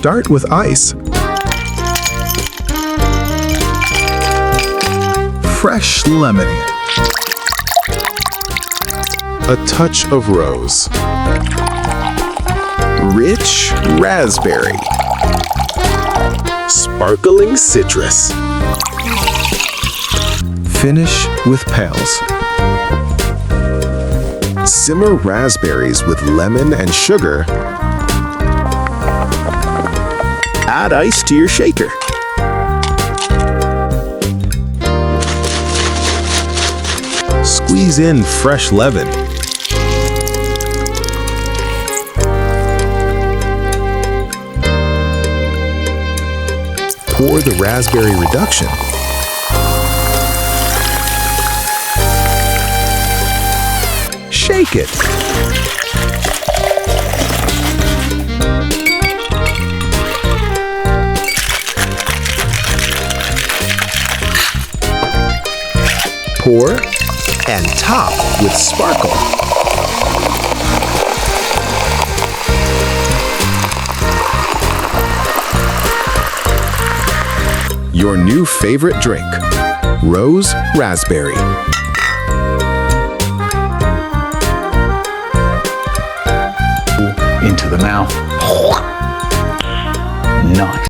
Start with ice. Fresh lemon. A touch of rose. Rich raspberry. Sparkling citrus. Finish with petals. Simmer raspberries with lemon and sugar. Add ice to your shaker. Squeeze in fresh lemon. Pour the raspberry reduction. Shake it. Pour and top with sparkle. Your new favorite drink, Rose Raspberry. Into the mouth. Nice.